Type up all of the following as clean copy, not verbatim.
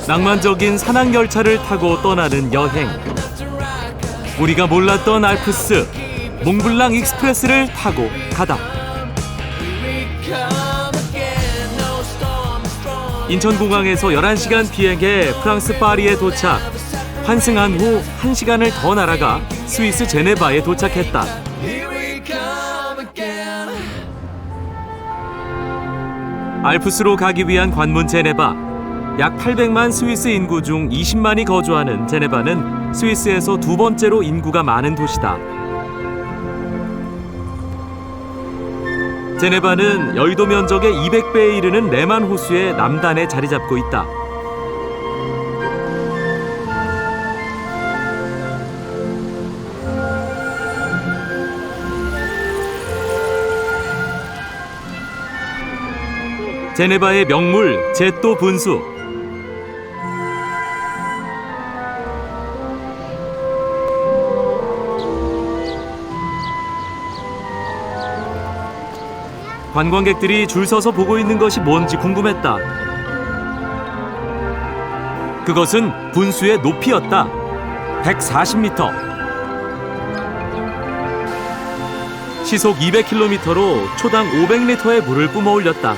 낭만적인 산악열차를 타고 떠나는 여행. 우리가 몰랐던 알프스, 몽블랑 익스프레스를 타고 가다. 인천공항에서 11시간 비행해 프랑스 파리에 도착. 환승한 후 1시간을 더 날아가 스위스 제네바에 도착했다. 알프스로 가기 위한 관문 제네바. 약 800만 스위스 인구 중 20만이 거주하는 제네바는 스위스에서 두 번째로 인구가 많은 도시다. 제네바는 여의도 면적의 200배에 이르는 레만 호수의 남단에 자리 잡고 있다. 제네바의 명물 제또 분수. 관광객들이 줄 서서 보고 있는 것이 뭔지 궁금했다. 그것은 분수의 높이였다. 140m. 시속 200km로 초당 500리터의 물을 뿜어올렸다.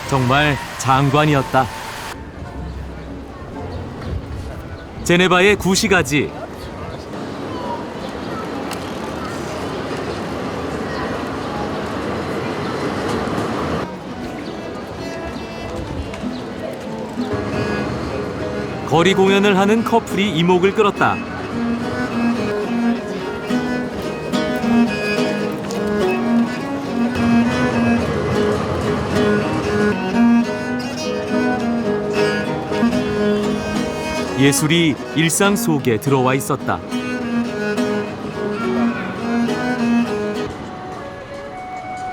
정말 장관이었다. 제네바의 구시가지. 거리 공연을 하는 커플이 이목을 끌었다. 예술이 일상 속에 들어와 있었다.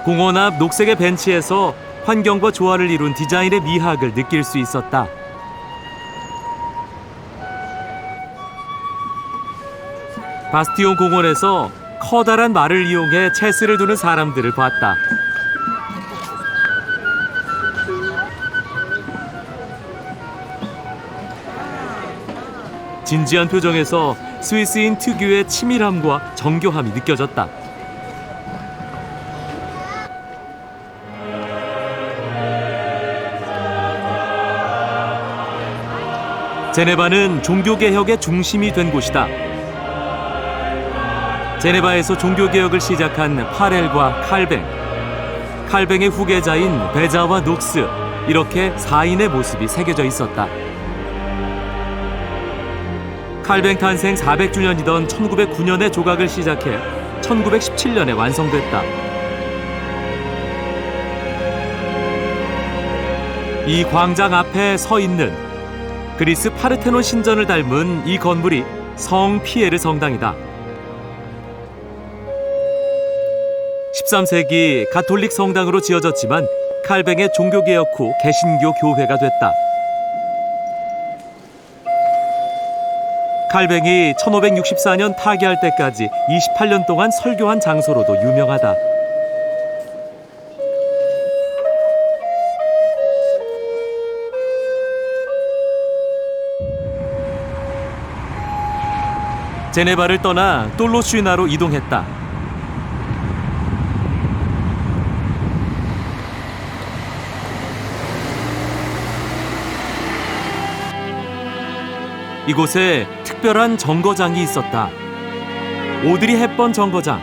공원 앞 녹색의 벤치에서 환경과 조화를 이룬 디자인의 미학을 느낄 수 있었다. 바스티온 공원에서 커다란 말을 이용해 체스를 두는 사람들을 봤다. 진지한 표정에서 스위스인 특유의 치밀함과 정교함이 느껴졌다. 제네바는 종교개혁의 중심이 된 곳이다. 제네바에서 종교개혁을 시작한 파렐과 칼뱅, 칼뱅의 후계자인 베자와 녹스, 이렇게 4인의 모습이 새겨져 있었다. 칼뱅 탄생 400주년이던 1909년에 조각을 시작해 1917년에 완성됐다. 이 광장 앞에 서 있는 그리스 파르테논 신전을 닮은 이 건물이 성 피에르 성당이다. 13세기 가톨릭 성당으로 지어졌지만 칼뱅의 종교개혁 후 개신교 교회가 됐다. 칼뱅이 1564년 타계할 때까지 28년 동안 설교한 장소로도 유명하다. 제네바를 떠나 똘로슈나로 이동했다. 이곳에 특별한 정거장이 있었다. 오드리 헵번 정거장.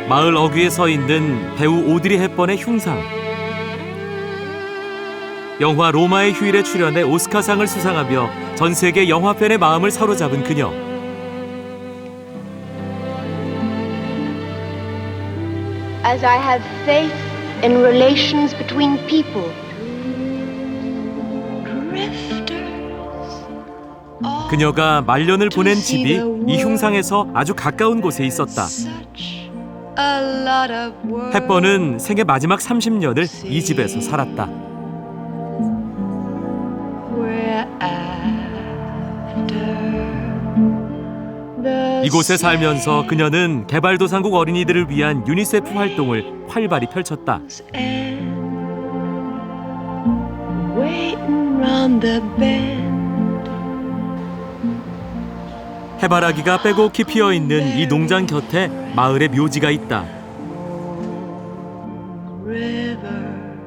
마을 어귀에 서 있는 배우 오드리 헵번의 흉상. 영화 로마의 휴일에 출연해 오스카상을 수상하며 전 세계 영화팬의 마음을 사로잡은 그녀. As I have faith in relations between people. 그녀가 말년을 보낸 집이 이 흉상에서 아주 가까운 곳에 있었다. 헵번은 생애 마지막 30년을 이 집에서 살았다. The 이곳에 살면서 그녀는 개발도상국 어린이들을 위한 유니세프 활동을 활발히 펼쳤다. 해바라기가 빼곡히 피어있는 이 농장 곁에 마을의 묘지가 있다.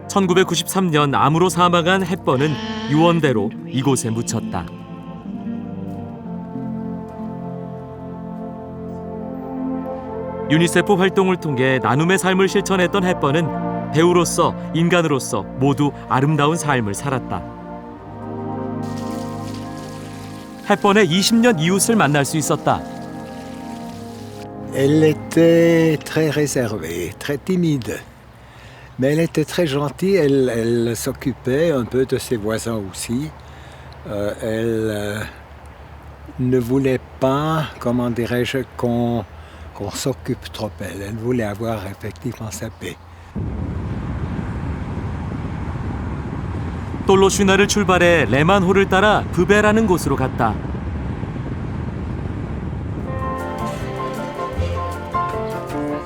1993년 암으로 사망한 헵번은 유언대로 이곳에 묻혔다. 유니세프 활동을 통해 나눔의 삶을 실천했던 헵번은 배우로서 인간으로서 모두 아름다운 삶을 살았다. 헵번의 20년 이웃을 만날 수 있었다. Elle était très réservée, très timide. Mais elle était très gentille, elle s'occupait un peu de ses voisins aussi. Elle ne voulait pas, comment dirais-je, qu'on s'occupe trop d'elle. Elle voulait avoir effectivement sa paix. 돌로슈나를 출발해 레만호를 따라 브베라는 곳으로 갔다.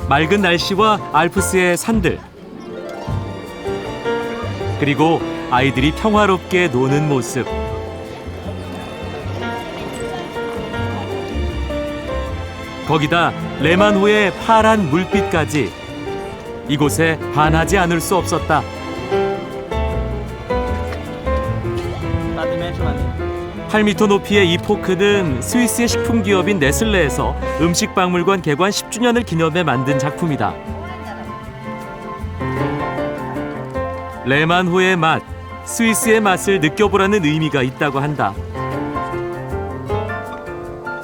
맑은 날씨와 알프스의 산들, 그리고 아이들이 평화롭게 노는 모습. 거기다 레만호의 파란 물빛까지 이곳에 반하지 않을 수 없었다. 8m 높이의 이 포크는 스위스의 식품 기업인 네슬레에서 음식박물관 개관 10주년을 기념해 만든 작품이다. 레만호의 맛, 스위스의 맛을 느껴보라는 의미가 있다고 한다.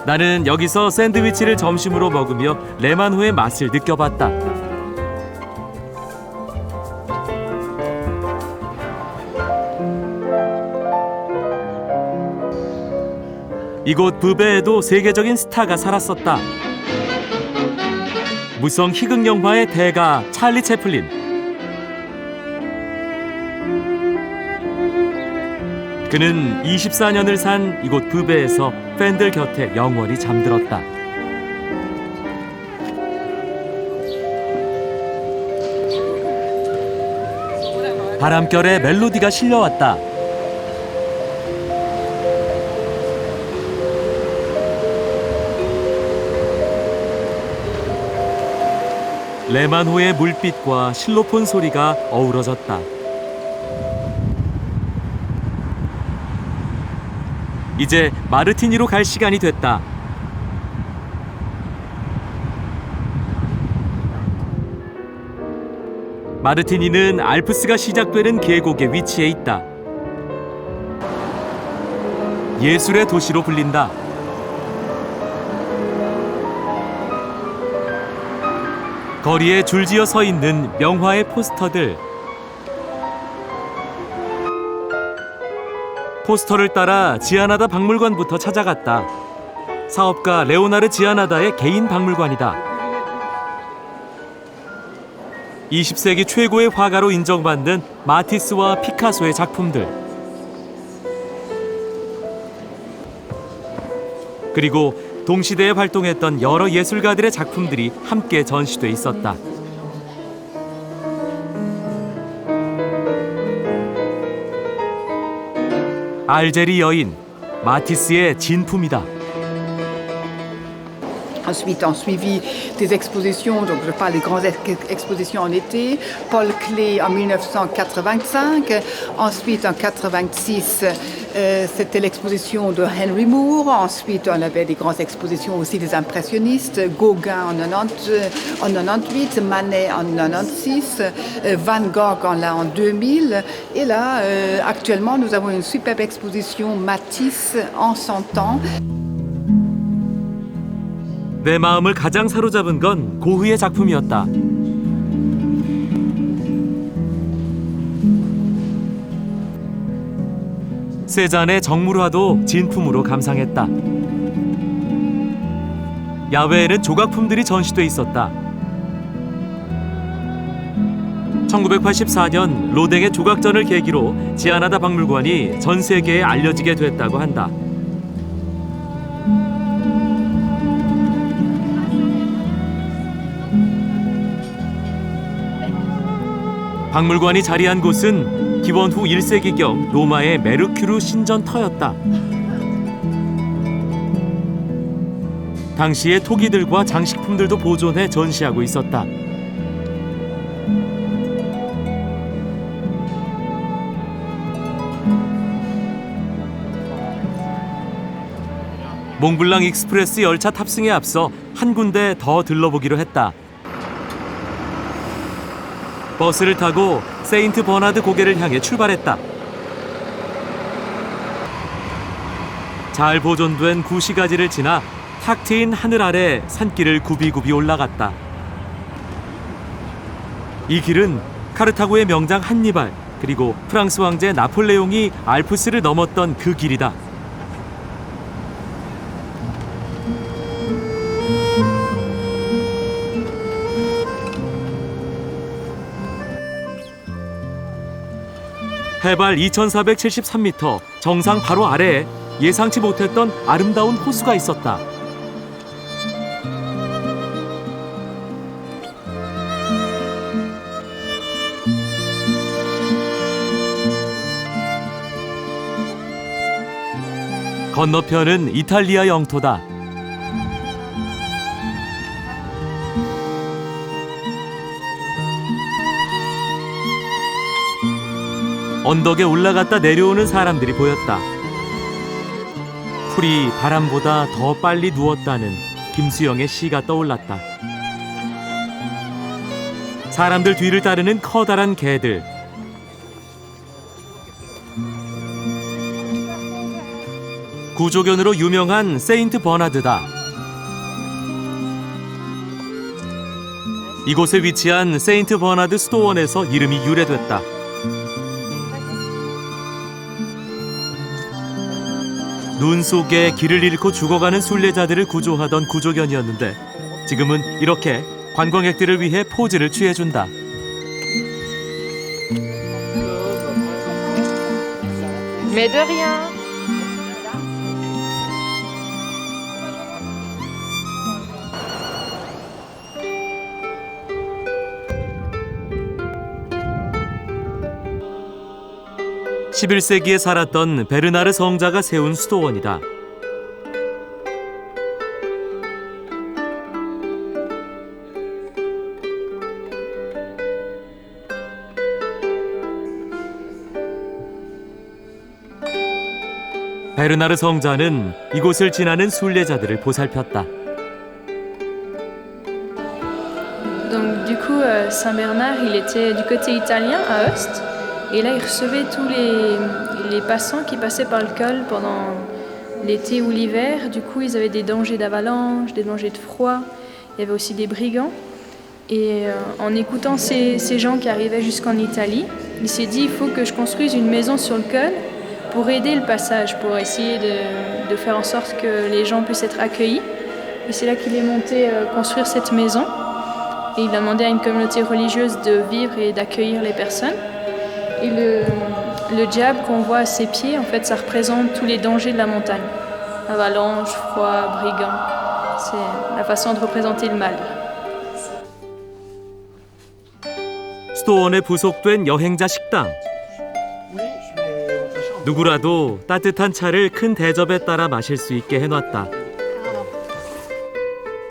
나는 여기서 샌드위치를 점심으로 먹으며 레만호의 맛을 느껴봤다. 이곳 브베에도 세계적인 스타가 살았었다. 무성 희극 영화의 대가 찰리 채플린. 그는 24년을 산 이곳 브베에서 팬들 곁에 영원히 잠들었다. 바람결에 멜로디가 실려왔다. 레만호의 물빛과 실로폰 소리가 어우러졌다. 이제 마르티니로 갈 시간이 됐다. 마르티니는 알프스가 시작되는 계곡에 위치해 있다. 예술의 도시로 불린다. 거리에 줄지어 서 있는 명화의 포스터들. 포스터를 따라 지아나다 박물관부터 찾아갔다. 사업가 레오나르 지아나다의 개인 박물관이다. 20세기 최고의 화가로 인정받는 마티스와 피카소의 작품들. 그리고 동시대에 활동했던 여러 예술가들의 작품들이 함께 전시돼 있었다. 알제리 여인 마티스의 진품이다. Ensuite, on suivi des expositions, donc je parle des grandes expositions en été, Paul Klee en 1985, ensuite en 86, c'était l'exposition de Henry Moore, ensuite on avait des grandes expositions aussi des impressionnistes, Gauguin en 98, Manet en 96, Van Gogh en 2000, et là, actuellement, nous avons une superbe exposition Matisse en 100 ans. 내 마음을 가장 사로잡은 건 고흐의 작품이었다. 세잔의 정물화도 진품으로 감상했다. 야외에는 조각품들이 전시돼 있었다. 1984년 로댕의 조각전을 계기로 지아나다 박물관이 전 세계에 알려지게 됐다고 한다. 박물관이 자리한 곳은 기원 후 1세기경 로마의 메르큐르 신전터였다. 당시의 토기들과 장식품들도 보존해 전시하고 있었다. 몽블랑 익스프레스 열차 탑승에 앞서 한 군데 더 들러보기로 했다. 버스를 타고 세인트 버나드 고개를 향해 출발했다. 잘 보존된 구시가지를 지나 탁 트인 하늘 아래 산길을 굽이굽이 올라갔다. 이 길은 카르타고의 명장 한니발, 그리고 프랑스 황제 나폴레옹이 알프스를 넘었던 그 길이다. 해발 2473m, 정상 바로 아래에 예상치 못했던 아름다운 호수가 있었다. 건너편은 이탈리아 영토다. 언덕에 올라갔다 내려오는 사람들이 보였다. 풀이 바람보다 더 빨리 누웠다는 김수영의 시가 떠올랐다. 사람들 뒤를 따르는 커다란 개들. 구조견으로 유명한 세인트 버나드다. 이곳에 위치한 세인트 버나드 수도원에서 이름이 유래됐다. 눈 속에 길을 잃고 죽어가는 순례자들을 구조하던 구조견이었는데 지금은 이렇게 관광객들을 위해 포즈를 취해준다. Mais de rien. (11세기에) 살았던 베르나르 성자가 세운 수도원이다. 베르나르 성자는 이곳을 지나는 순례자들을 보살폈다. Donc du coup, Saint Bernard, il était du côté italien à Ust, et là il recevait tous les passants qui passaient par le col pendant l'été ou l'hiver. Du coup, ils avaient des dangers d'avalanche, des dangers de froid. Il y avait aussi des brigands. Et en écoutant ces gens qui arrivaient jusqu'en Italie, il s'est dit il faut que je construise une maison sur le col pour aider le passage, pour essayer de faire en sorte que les gens puissent être accueillis. Et c'est là qu'il est monté construire cette maison. Et il a demandé à une communauté religieuse de vivre et d'accueillir les personnes. Et le diable qu'on voit à ses pieds, en fait, ça représente tous les dangers de la montagne. Avalanche, froid, brigands. C'est la façon de représenter le mal. 수도원에 부속된 여행자 식당. 누구라도 따뜻한 차를 큰 대접에 따라 마실 수 있게 해놨다.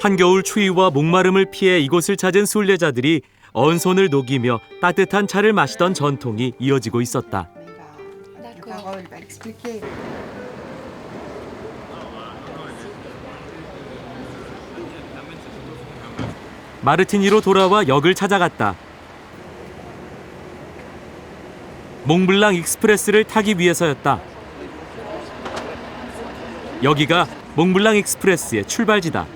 한겨울 추위와 목마름을 피해 이곳을 찾은 순례자들이 언손을 녹이며 따뜻한 차를 마시던 전통이 이어지고 있었다. 마르티니로 돌아와 역을 찾아갔다. 몽블랑 익스프레스를 타기 위해서였다. 여기가 몽블랑 익스프레스의 출발지다.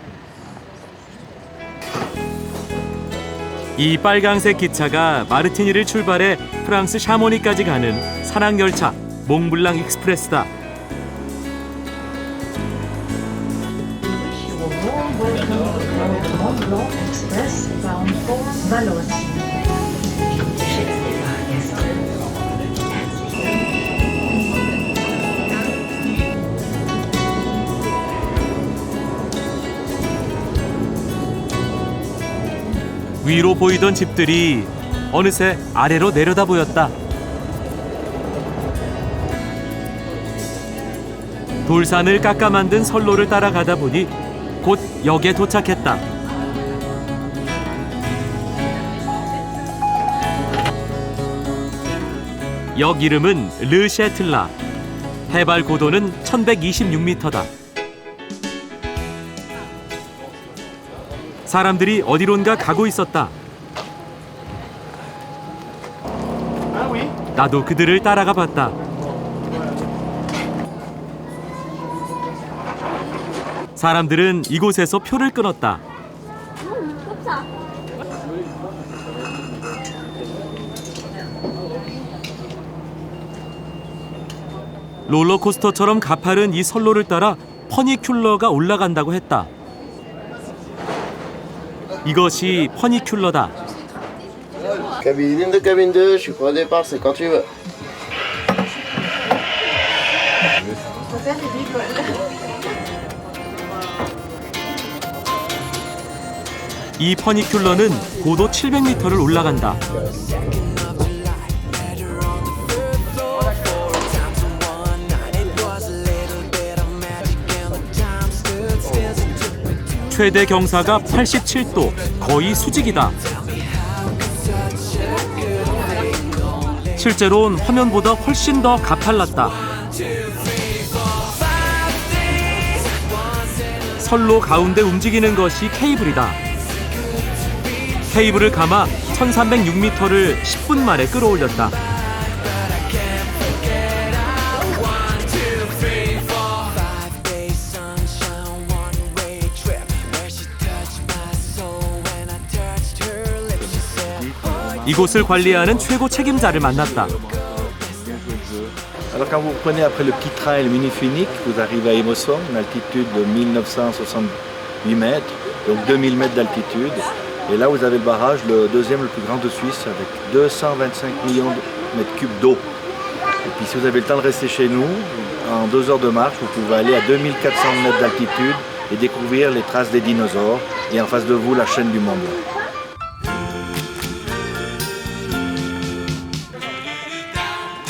이 빨강색 기차가 마르티니를 출발해 프랑스 샤모니까지 가는 산악열차 몽블랑 익스프레스다. 위로 보이던 집들이 어느새 아래로 내려다 보였다. 돌산을 깎아 만든 선로를 따라가다 보니 곧 역에 도착했다. 역 이름은 르셰틀라. 해발 고도는 1126m다. 사람들이 어디론가 가고 있었다. 나도 그들을 따라가 봤다. 사람들은 이곳에서 표를 끊었다. 롤러코스터처럼 가파른 이 선로를 따라 퍼니큘러가 올라간다고 했다. 이것이 퍼니큘러다. Cabine 1 de cabine 2, je suis prêt au départ, c'est quand tu veux. 이 퍼니큘러는 고도 700m를 올라간다. 최대 경사가 87도, 거의 수직이다. 실제로는 화면보다 훨씬 더 가팔랐다. 선로 가운데 움직이는 것이 케이블이다. 케이블을 감아 1306m를 10분 만에 끌어올렸다. 이곳을 관리하는 최고 책임자를 만났다. Alors quand vous prenez après le petit train et le mini-funic, vous arrivez à Emosong, une altitude de 1968 mètres, donc 2000 mètres d'altitude. Et là vous avez le barrage, le deuxième le plus grand de Suisse, avec 225 millions de mètres cubes d'eau. Et puis si vous avez le temps de rester chez nous, en 2 heures de marche, vous pouvez aller à 2400 mètres d'altitude et découvrir les traces des dinosaures. Et en face de vous, la chaîne du Mont Blanc.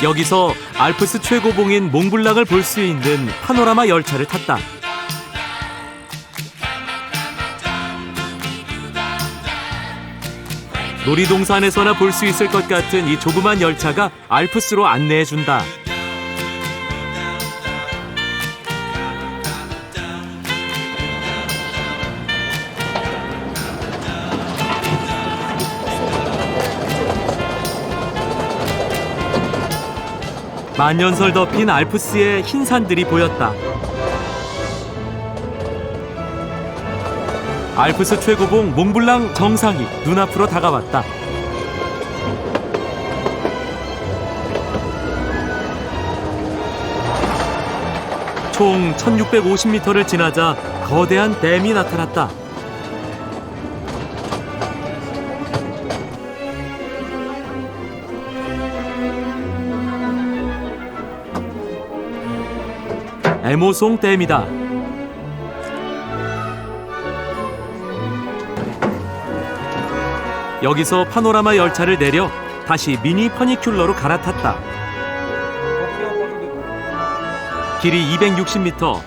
여기서 알프스 최고봉인 몽블랑을 볼 수 있는 파노라마 열차를 탔다. 놀이동산에서나 볼 수 있을 것 같은 이 조그만 열차가 알프스로 안내해준다. 만년설 덮인 알프스의 흰 산들이 보였다. 알프스 최고봉 몽블랑 정상이 눈앞으로 다가왔다. 총 1650m를 지나자 거대한 댐이 나타났다. 에모송 댐이다. 여기서 파노라마 열차를 내려 다시 미니 퍼니큘러로 갈아탔다. 길이 260m,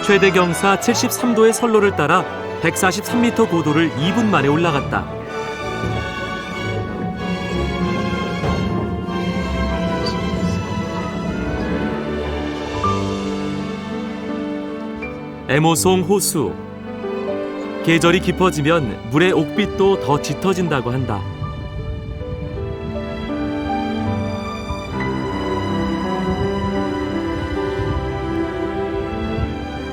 최대 경사 73도의 선로를 따라 143m 고도를 2분 만에 올라갔다. 에모송 호수. 계절이 깊어지면 물의 옥빛도 더 짙어진다고 한다.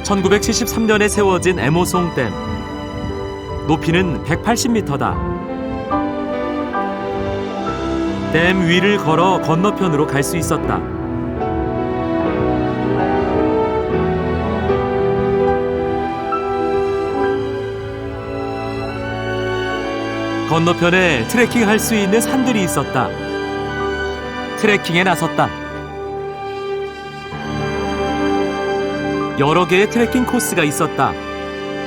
(1973년에) 세워진 에모송 댐. 높이는 180m다. 댐 위를 걸어 건너편으로 갈 수 있었다. 건너편에 트레킹할 수 있는 산들이 있었다. 트레킹에 나섰다. 여러 개의 트레킹 코스가 있었다.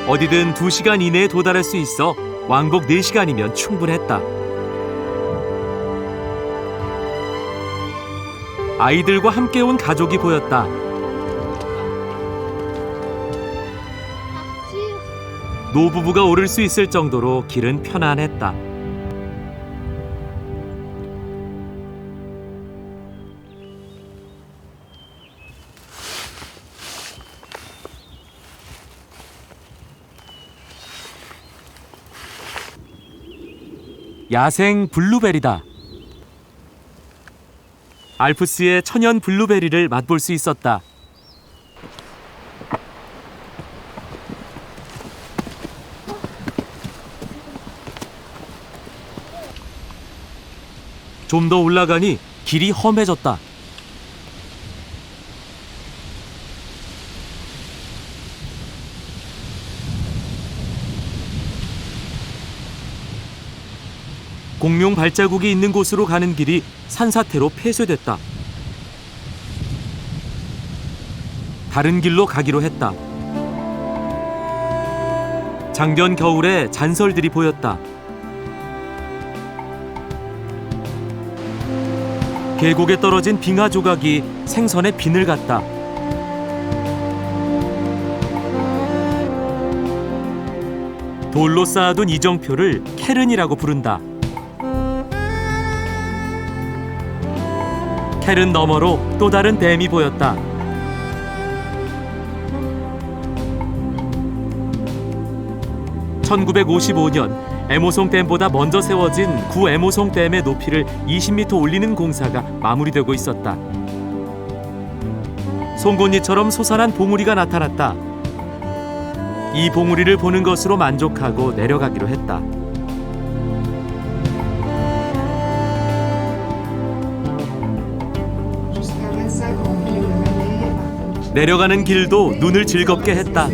어디든 2시간 이내에 도달할 수 있어 왕복 4시간이면 충분했다. 아이들과 함께 온 가족이 보였다. 노부부가 오를 수 있을 정도로 길은 편안했다. 야생 블루베리다. 알프스의 천연 블루베리를 맛볼 수 있었다. 좀 더 올라가니 길이 험해졌다. 공룡 발자국이 있는 곳으로 가는 길이 산사태로 폐쇄됐다. 다른 길로 가기로 했다. 작년 겨울에 잔설들이 보였다. 계곡에 떨어진 빙하 조각이 생선의 비늘 같다. 돌로 쌓아둔 이정표를 캐른이라고 부른다. 캐른 너머로 또 다른 댐이 보였다. (1955년) 에모송 댐보다 먼저 세워진 구 에모송 댐의 높이를 20m 올리는 공사가 마무리되고 있었다. 송곳니처럼 솟아난 봉우리가 나타났다. 이 봉우리를 보는 것으로 만족하고 내려가기로 했다. 내려가는 길도 눈을 즐겁게 했다.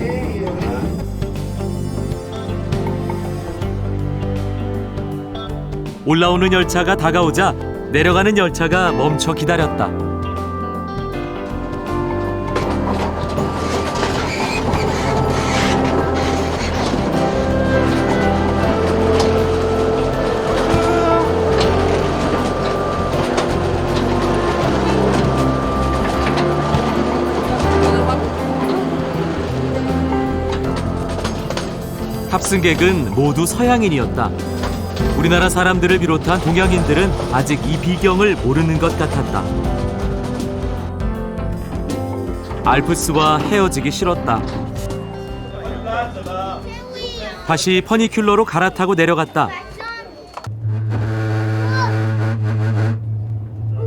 올라오는 열차가 다가오자 내려가는 열차가 멈춰 기다렸다. 탑승객은 모두 서양인이었다. 우리나라 사람들을 비롯한 동양인들은 아직 이 비경을 모르는 것 같았다. 알프스와 헤어지기 싫었다. 다시 퍼니큘러로 갈아타고 내려갔다.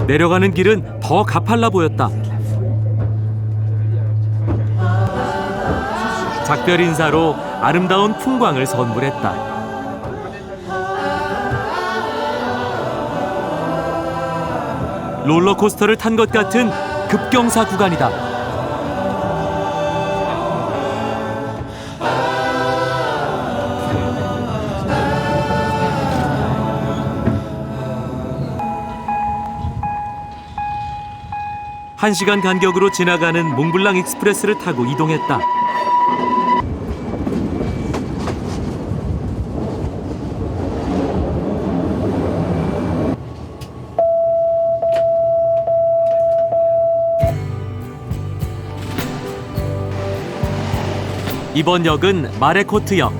내려가는 길은 더 가팔라 보였다. 작별 인사로 아름다운 풍광을 선물했다. 롤러코스터를 탄 것 같은 급경사 구간이다. 한 시간 간격으로 지나가는 몽블랑 익스프레스를 타고 이동했다. 이번 역은 마레코트역.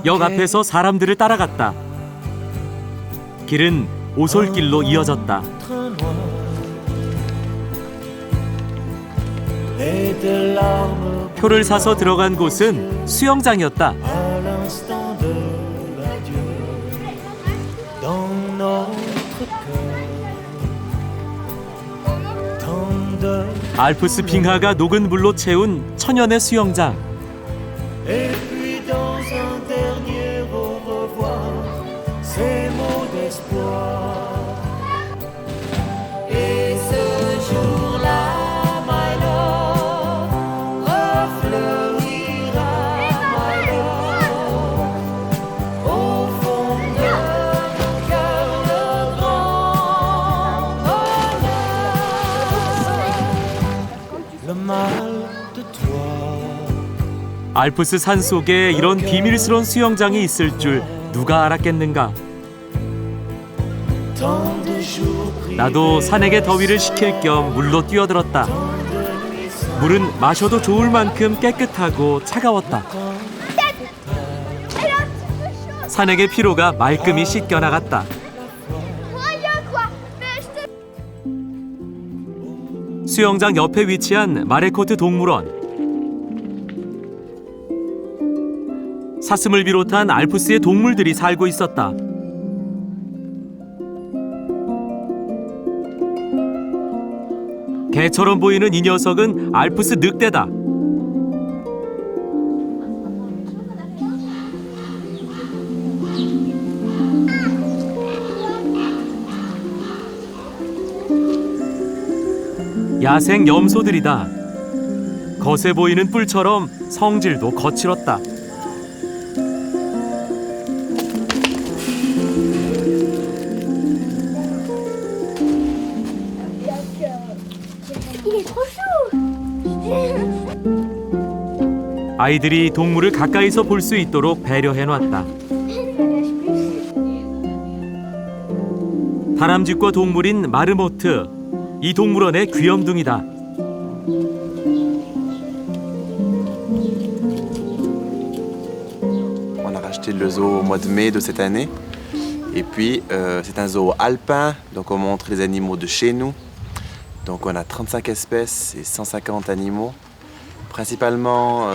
역 앞에서 사람들을 따라갔다. 길은 오솔길로 이어졌다. 표를 사서 들어간 곳은 수영장이었다. 알프스 빙하가 녹은 물로 채운 천연의 수영장. 알프스 산속에 이런 비밀스러운 수영장이 있을 줄 누가 알았겠는가. 나도 산에게 더위를 식힐 겸 물로 뛰어들었다. 물은 마셔도 좋을 만큼 깨끗하고 차가웠다. 산에게 피로가 말끔히 씻겨나갔다. 수영장 옆에 위치한 마레코트 동물원. 사슴을 비롯한 알프스의 동물들이 살고 있었다. 개처럼 보이는 이 녀석은 알프스 늑대다. 야생 염소들이다. 거세 보이는 뿔처럼 성질도 거칠었다. 아이들이 동물을 가까이서 볼 수 있도록 배려해놨다. 다람쥐과 동물인 마르모트, 이 동물원의 귀염둥이다. On a racheté le zoo au mois de mai de cette année. Et puis, c'est un zoo alpin, donc on montre les animaux de chez nous. Donc on a 35 espèces et 150 animaux. Principalement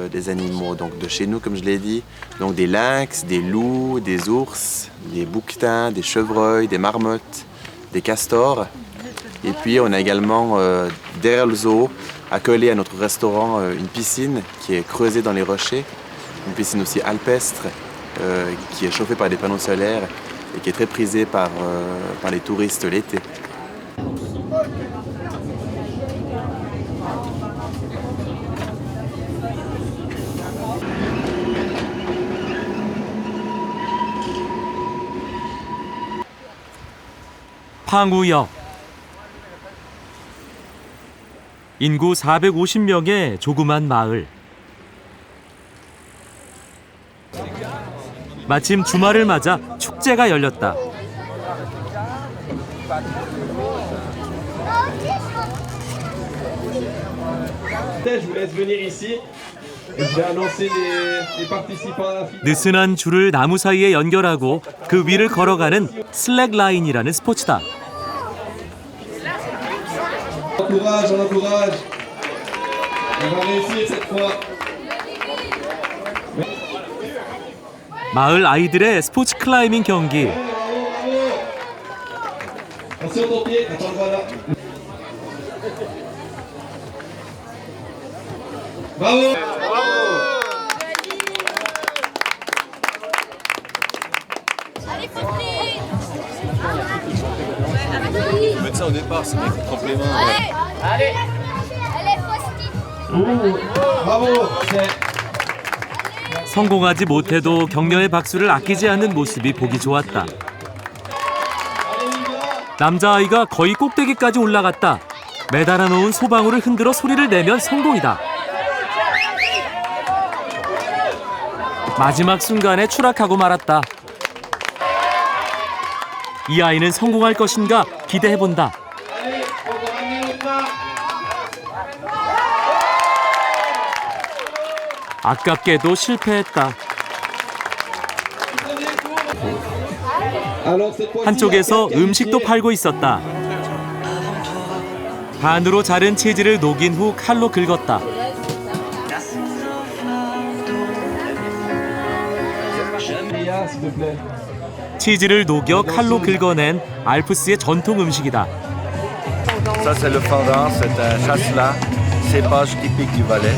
des animaux donc, de chez nous, comme je l'ai dit. Donc des lynx, des loups, des ours, des bouquetins, des chevreuils, des marmottes, des castors. Et puis on a également derrière le zoo, accolé à notre restaurant, une piscine qui est creusée dans les rochers. Une piscine aussi alpestre qui est chauffée par des panneaux solaires et qui est très prisée par les touristes l'été. 팡우역. 인구 450명의 조그만 마을. 마침 주말을 맞아 축제가 열렸다. 느슨한 줄을 나무 사이에 연결하고 그 위를 걸어가는 슬랙 라인이라는 스포츠다. On encourage. On va réussir cette fois. 마을 아이들의 스포츠 클라이밍 경기. Attention ton pied, attends le voilà. Bravo. Je vais mettre ça au départ, c'est un complément. Allez. Bravo. 성공하지 못해도 격려의 박수를 아끼지 않는 모습이 보기 좋았다. 남자아이가 거의 꼭대기까지 올라갔다. 매달아 놓은 소방울을 흔들어 소리를 내면 성공이다. 마지막 순간에 추락하고 말았다. 이 아이는 성공할 것인가 기대해본다. 아깝게도 실패했다. 한쪽에서 음식도 팔고 있었다. 반으로 자른 치즈를 녹인 후 칼로 긁었다. 치즈를 녹여 칼로 긁어낸 알프스의 전통 음식이다. Ça c'est le fendant, c'est un chasselas, cépage typique du Valais,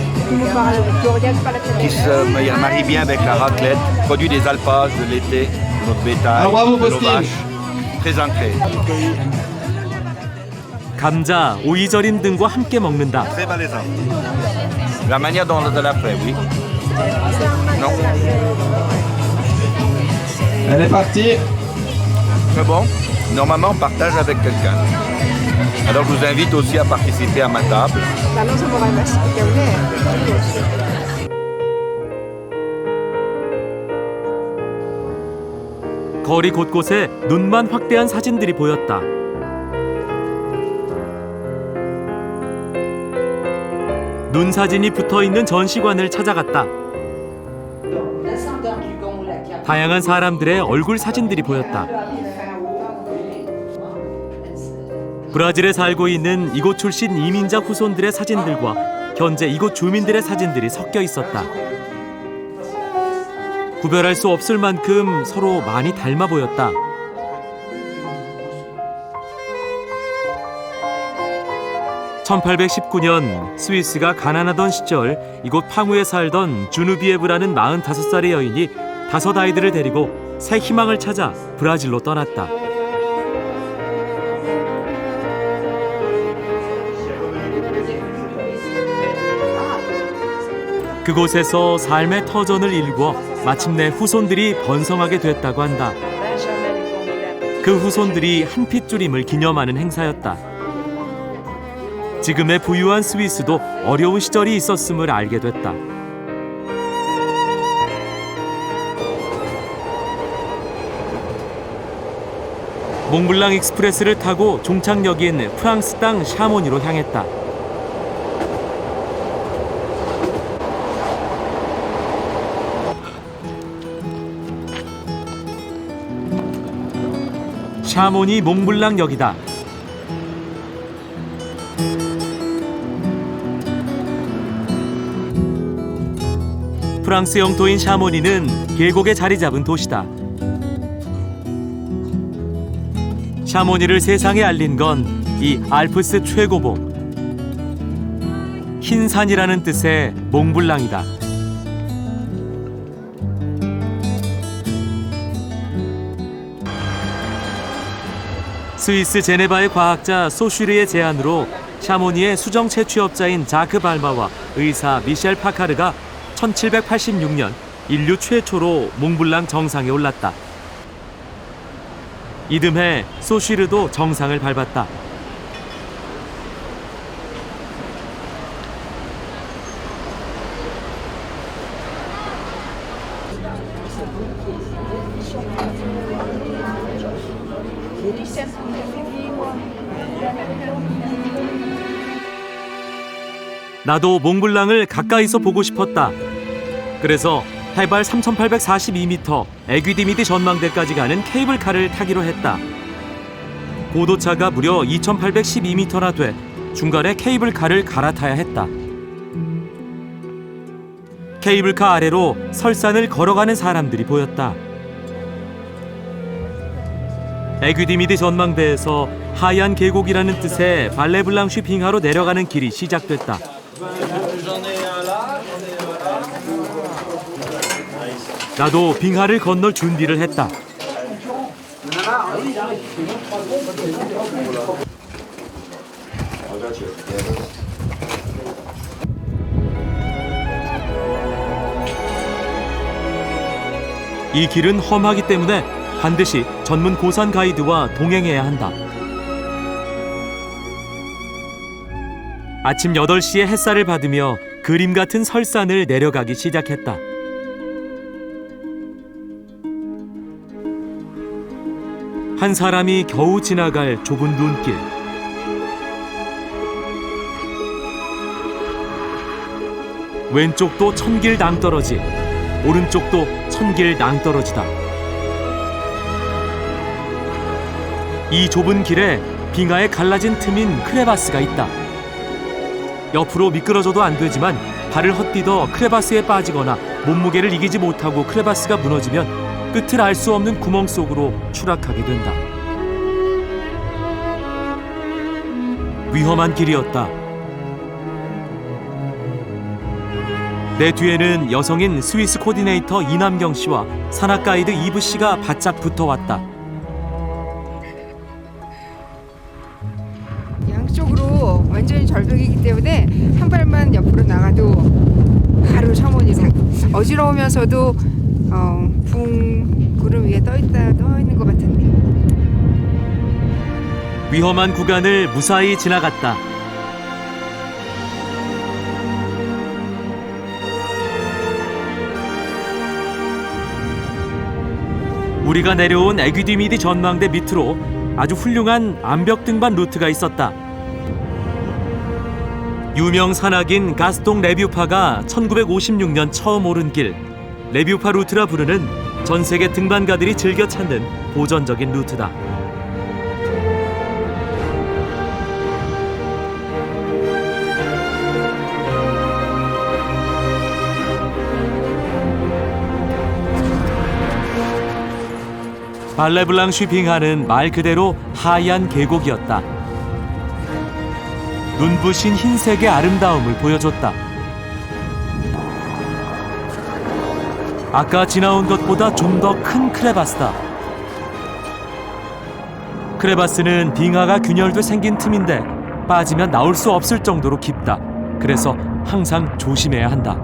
qui se marie bien avec la raclette, produit des alpages de l'été, de notre bétail, de nos vaches, très ancré. 감자, 오이절임 등과 함께 먹는다. Très malaisant. La manière dont on l'a fait, oui. Non. Elle est partie. Très bon. Normalement, on partage avec quelqu'un. Alors, je vous invite aussi à participer à ma table. 거리 곳곳에 눈만 확대한 사진들이 보였다. 눈 사진이 붙어있는 전시관을 찾아갔다. 다양한 사람들의 얼굴 사진들이 보였다. 브라질에 살고 있는 이곳 출신 이민자 후손들의 사진들과 현재 이곳 주민들의 사진들이 섞여 있었다. 구별할 수 없을 만큼 서로 많이 닮아 보였다. (1819년) 스위스가 가난하던 시절 이곳 팡우에 살던 주누비에브라는 45살의 여인이 5 아이들을 데리고 새 희망을 찾아 브라질로 떠났다. 그곳에서 삶의 터전을 일궈 마침내 후손들이 번성하게 됐다고 한다. 그 후손들이 한 핏줄임을 기념하는 행사였다. 지금의 부유한 스위스도 어려운 시절이 있었음을 알게 됐다. 몽블랑 익스프레스를 타고 종착역인 프랑스 땅 샤모니로 향했다. 샤모니 몽블랑 역이다. 프랑스 영토인 샤모니는 계곡에 자리 잡은 도시다. 샤모니를 세상에 알린 건 이 알프스 최고봉, 흰 산이라는 뜻의 몽블랑이다. 스위스 제네바의 과학자 소슈르의 제안으로 샤모니의 수정 채취업자인 자크 발마와 의사 미셸 파카르가 1786년 인류 최초로 몽블랑 정상에 올랐다. 이듬해 소슈르도 정상을 밟았다. 나도 몽블랑을 가까이서 보고 싶었다. 그래서 해발 3,842m 에귀디미드 전망대까지 가는 케이블카를 타기로 했다. 고도차가 무려 2,812m나 돼 중간에 케이블카를 갈아타야 했다. 케이블카 아래로 설산을 걸어가는 사람들이 보였다. 에귀디미드 전망대에서 하얀 계곡이라는 뜻의 발레블랑쉬 빙하로 내려가는 길이 시작됐다. 나도 빙하를 건널 준비를 했다. 이 길은 험하기 때문에 반드시 전문 고산 가이드와 동행해야 한다. 아침 8시에 햇살을 받으며 그림 같은 설산을 내려가기 시작했다. 한 사람이 겨우 지나갈 좁은 눈길. 왼쪽도 천길 낭떠러지, 오른쪽도 천길 낭떠러지다. 이 좁은 길에 빙하에 갈라진 틈인 크레바스가 있다. 옆으로 미끄러져도 안 되지만 발을 헛디뎌 크레바스에 빠지거나 몸무게를 이기지 못하고 크레바스가 무너지면 끝을 알 수 없는 구멍 속으로 추락하게 된다. 위험한 길이었다. 내 뒤에는 여성인 스위스 코디네이터 이남경 씨와 산악 가이드 이브 씨가 바짝 붙어왔다. 양쪽으로 완전히 절벽이기 때문에 한 발만 옆으로 나가도 바로 샤모니상. 어지러우면서도 붕 구름 위에 떠 있는 것 같은데. 위험한 구간을 무사히 지나갔다. 우리가 내려온 에귀디미디 전망대 밑으로 아주 훌륭한 암벽 등반 루트가 있었다. 유명 산악인 가스통 레뷰파가 1956년 처음 오른 길, 레뷰파 루트라 부르는 전 세계 등반가들이 즐겨 찾는 고전적인 루트다. 발레블랑쉬 빙하는 말 그대로 하얀 계곡이었다. 눈부신 흰색의 아름다움을 보여줬다. 아까 지나온 것보다 좀 더 큰 크레바스다. 크레바스는 빙하가 균열돼 생긴 틈인데 빠지면 나올 수 없을 정도로 깊다. 그래서 항상 조심해야 한다.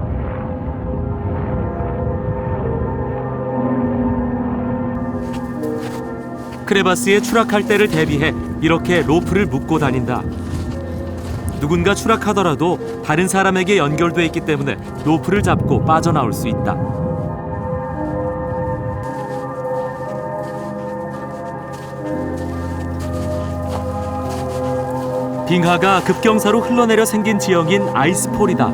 크레바스에 추락할 때를 대비해 이렇게 로프를 묶고 다닌다. 누군가 추락하더라도 다른 사람에게 연결돼 있기 때문에 로프를 잡고 빠져나올 수 있다. 빙하가 급경사로 흘러내려 생긴 지형인 아이스폴이다.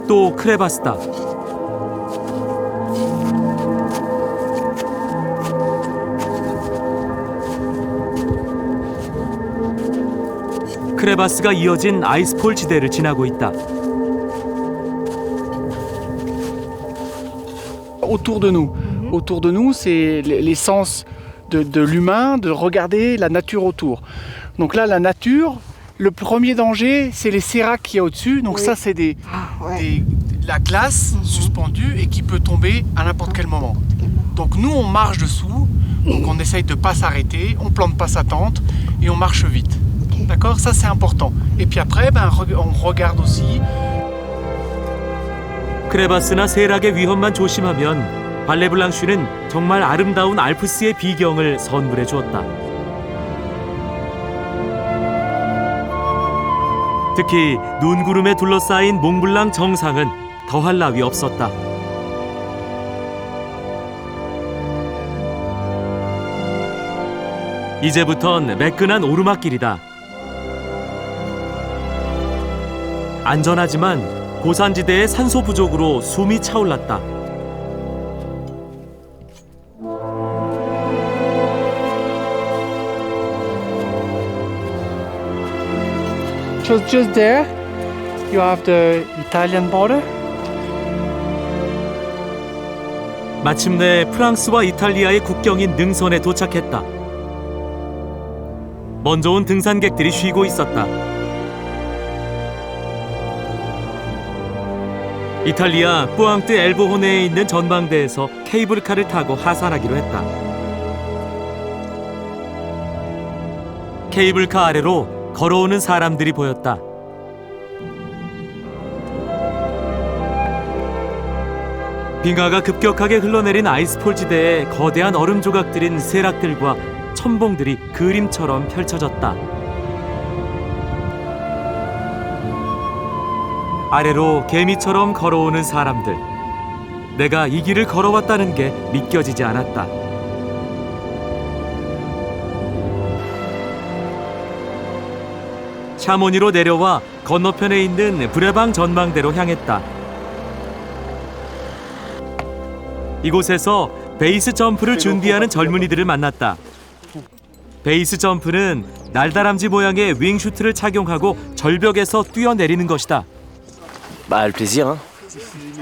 또 크레바스다. 크레바스가 이어진 아이스폴 지대를 지나고 있다. Autour de nous. Autour de nous, c'est l'essence de l'humain, de regarder la nature autour. Donc là, la nature, le premier danger, c'est les séracs qu'il y a au-dessus. Donc ça, c'est la glace suspendue et qui peut tomber à n'importe quel moment. Donc nous, on marche dessous, donc on essaye de ne pas s'arrêter, on ne plante pas sa tente et on marche vite. D'accord? Ça, c'est important. Et puis après, on regarde aussi. 크레바스나 세락의 위험만 조심하면 발레블랑쉬는 정말 아름다운 알프스의 비경을 선물해 주었다. 특히 눈구름에 둘러싸인 몽블랑 정상은 더할 나위 없었다. 이제부턴 매끈한 오르막길이다. 안전하지만 고산지대의 산소 부족으로 숨이 차올랐다. Just there, you have the Italian border. 마침내 프랑스와 이탈리아의 국경인 능선에 도착했다. 먼저 온 등산객들이 쉬고 있었다. 이탈리아 뿌앙트 엘보호네에 있는 전망대에서 케이블카를 타고 하산하기로 했다. 케이블카 아래로 걸어오는 사람들이 보였다. 빙하가 급격하게 흘러내린 아이스폴 지대에 거대한 얼음 조각들인 세락들과 첨봉들이 그림처럼 펼쳐졌다. 아래로 개미처럼 걸어오는 사람들. 내가 이 길을 걸어왔다는 게 믿겨지지 않았다. 샤모니로 내려와 건너편에 있는 브레방 전망대로 향했다. 이곳에서 베이스 점프를 준비하는 젊은이들을 만났다. 베이스 점프는 날다람쥐 모양의 윙슈트를 착용하고 절벽에서 뛰어내리는 것이다. Bah le plaisir, hein.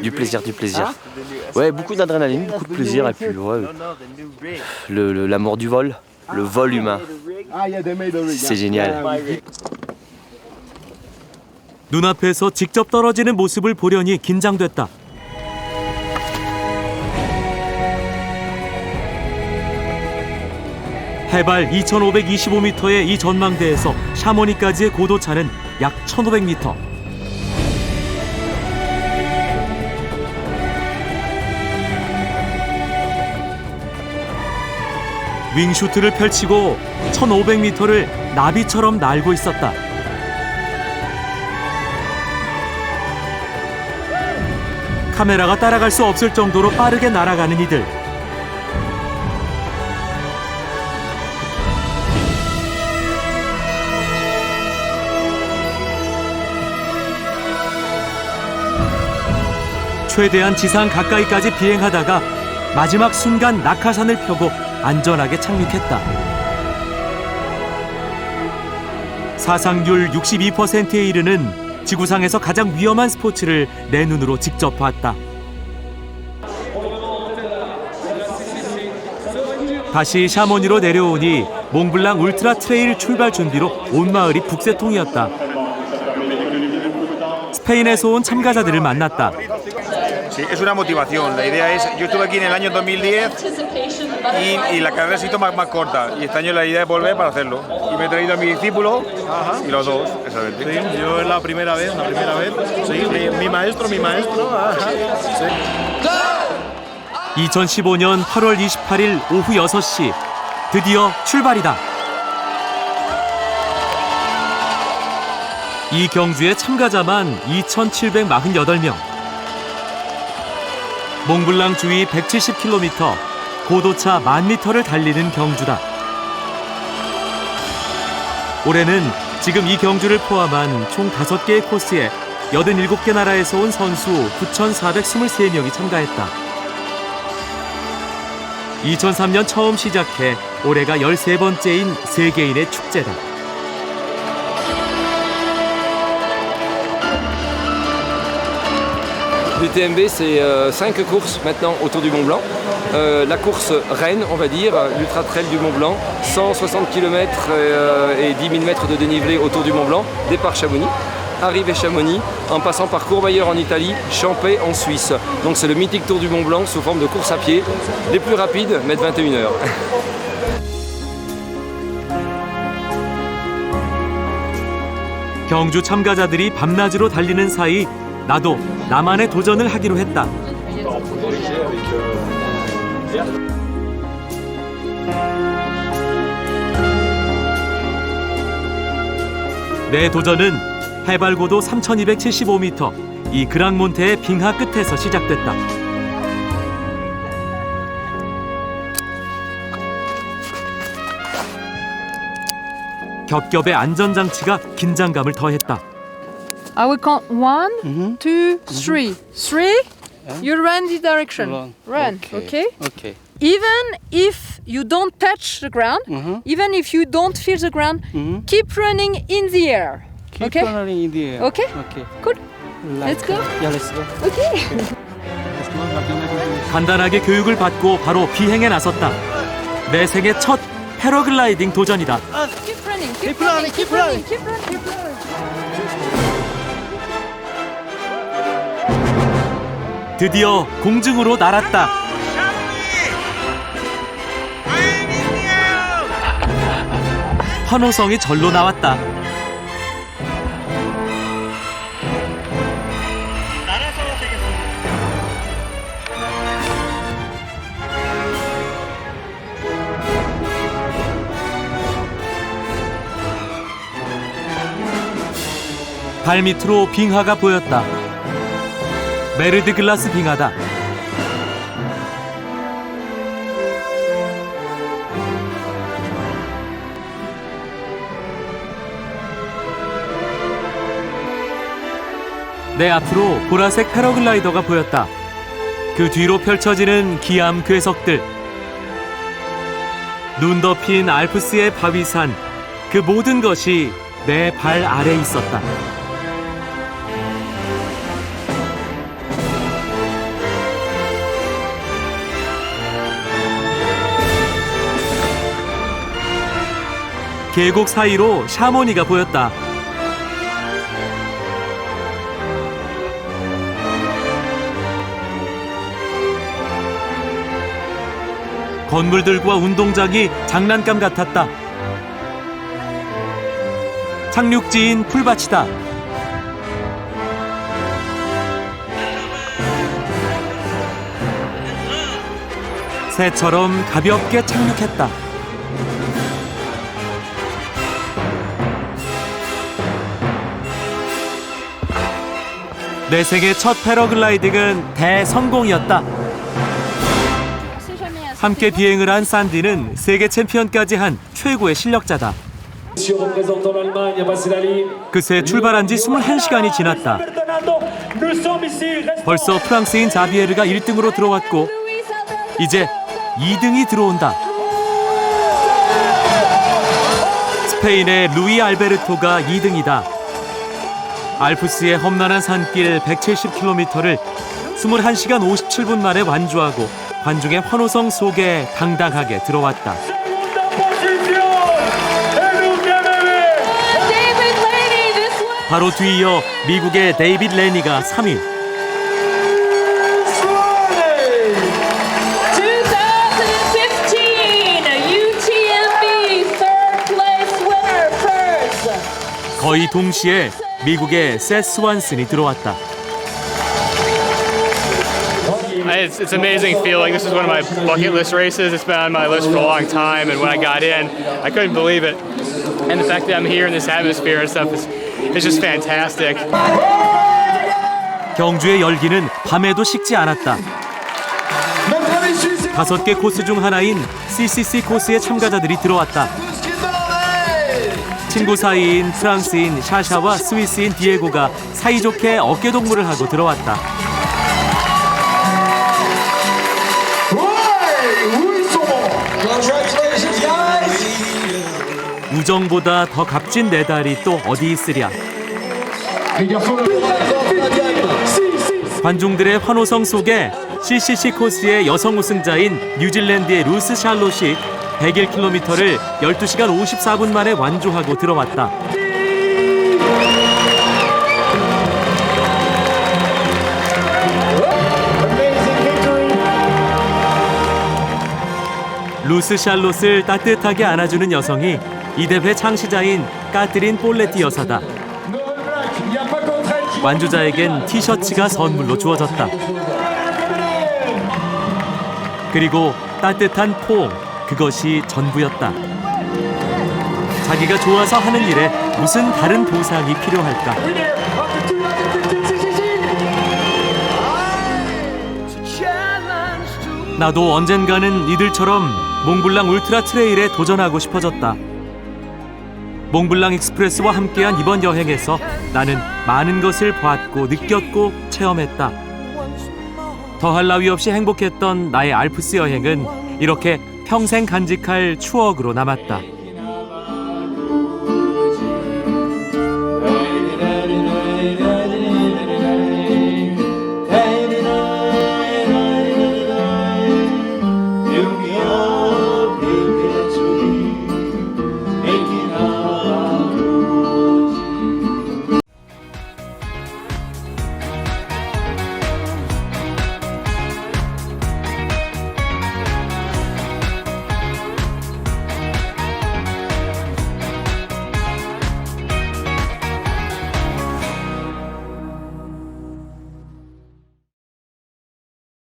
Du plaisir, du plaisir. Ouais, beaucoup d'adrénaline, beaucoup de plaisir et puis ouais, l'amour du vol, le vol humain. C'est génial. 눈앞에서 직접 떨어지는 모습을 보려니 긴장됐다. 해발 2,525m의 이 전망대에서 샤모니까지의 고도차는 약 1,500m. 윙슈트를 펼치고 1,500m를 나비처럼 날고 있었다. 카메라가 따라갈 수 없을 정도로 빠르게 날아가는 이들. 최대한 지상 가까이까지 비행하다가 마지막 순간 낙하산을 펴고 안전하게 착륙했다. 사상률 62%에 이르는 지구상에서 가장 위험한 스포츠를 내 눈으로 직접 봤다. 다시 샤모니로 내려오니 몽블랑 울트라 트레일 출발 준비로 온 마을이 북새통이었다. 스페인에서 온 참가자들을 만났다. Sí, es una motivación. La idea es, yo estuve aquí en el año 2010 y la carrera se hizo más corta. Y este año la idea es volver para hacerlo. Y me he traído a mi discípulo y los dos, exactamente. Sí, yo es la primera vez. Sí, mi maestro. Ajá. Sí. 2015년 8월 28일 오후 6시 드디어 출발이다. 이 경주의 참가자만 2,748명. 몽블랑 주위 170km, 고도차 10,000m를 달리는 경주다. 올해는 지금 이 경주를 포함한 총 5개의 코스에 87개 나라에서 온 선수 9,423명이 참가했다. 2003년 처음 시작해 올해가 13번째인 세계인의 축제다. L'UTMB, c'est 5 courses maintenant autour du Mont Blanc. La course reine, on va dire, l'Ultra Trail du Mont Blanc, 160 km et 10 000 mètres de dénivelé autour du Mont Blanc, départ Chamonix, arrivée Chamonix, en passant par Courmayeur en Italie, Champey en Suisse. Donc c'est le mythique Tour du Mont Blanc sous forme de course à pied. Les plus rapides mettent 21 heures. 경주 참가자들이 밤낮으로 달리는 사이 나도 나만의 도전을 하기로 했다. 내 도전은 해발 고도 3,275m, 이 그랑몬테의 빙하 끝에서 시작됐다. 겹겹의 안전장치가 긴장감을 더했다. I will count 1, 2, 3. 3, you run this direction. Run, okay? Okay. Even if you don't touch the ground, even if you don't feel the ground, keep running in the air. Keep okay? running in the air. Okay? Okay. Good. Let's go. Yeah, let's go. Okay. 간단하게 교육을 받고 바로 비행에 나섰다. 내 생애 첫 패러글라이딩 도전이다. Keep running, keep running, keep running, keep running, keep running. 드디어 공중으로 날았다. 환호성이 절로 나왔다. 발밑으로 빙하가 보였다. 메르드 글라스 빙하다. 내 앞으로 보라색 패러글라이더가 보였다. 그 뒤로 펼쳐지는 기암 괴석들. 눈 덮인 알프스의 바위산, 그 모든 것이 내 발 아래 있었다. 계곡 사이로 샤모니가 보였다. 건물들과 운동장이 장난감 같았다. 착륙지인 풀밭이다. 새처럼 가볍게 착륙했다. 내 생애 첫 패러글라이딩은 대성공이었다. 함께 비행을 한 산디는 세계 챔피언까지 한 최고의 실력자다. 그새 출발한 지 21시간이 지났다. 벌써 프랑스인 자비에르가 1등으로 들어왔고 이제 2등이 들어온다. 스페인의 루이 알베르토가 2등이다. 알프스의 험난한 산길 170km를 21시간 57분 만에 완주하고 관중의 환호성 속에 당당하게 들어왔다. 바로 뒤이어 미국의 데이빗 레니가 3위. 거의 동시에 미국의 세스 스완슨이 들어왔다. It's amazing feeling. This is one of my bucket list races. It's been on my list for a long time, and when I got in, I couldn't believe it. And the fact that I'm here in this atmosphere and stuff is just fantastic. 경주의 열기는 밤에도 식지 않았다. 5개 코스 중 하나인 CCC 코스의 참가자들이 들어왔다. 친구 사이인 프랑스인 샤샤와 스위스인 디에고가 사이좋게 어깨동무를 하고 들어왔다. 우정보다 더 값진 메달이 또 어디 있으랴. 관중들의 환호성 속에 CCC 코스의 여성 우승자인 뉴질랜드의 루스 샬롯이 101km를 12시간 54분 만에 완주하고 들어왔다. 루스 샬롯을 따뜻하게 안아주는 여성이 이 대회 창시자인 까트린 볼레티 여사다. 완주자에겐 티셔츠가 선물로 주어졌다. 그리고 따뜻한 포옹, 그것이 전부였다. 자기가 좋아서 하는 일에 무슨 다른 보상이 필요할까? 나도 언젠가는 이들처럼 몽블랑 울트라 트레일에 도전하고 싶어졌다. 몽블랑 익스프레스와 함께한 이번 여행에서 나는 많은 것을 봤고 느꼈고 체험했다. 더할 나위 없이 행복했던 나의 알프스 여행은 이렇게 평생 간직할 추억으로 남았다.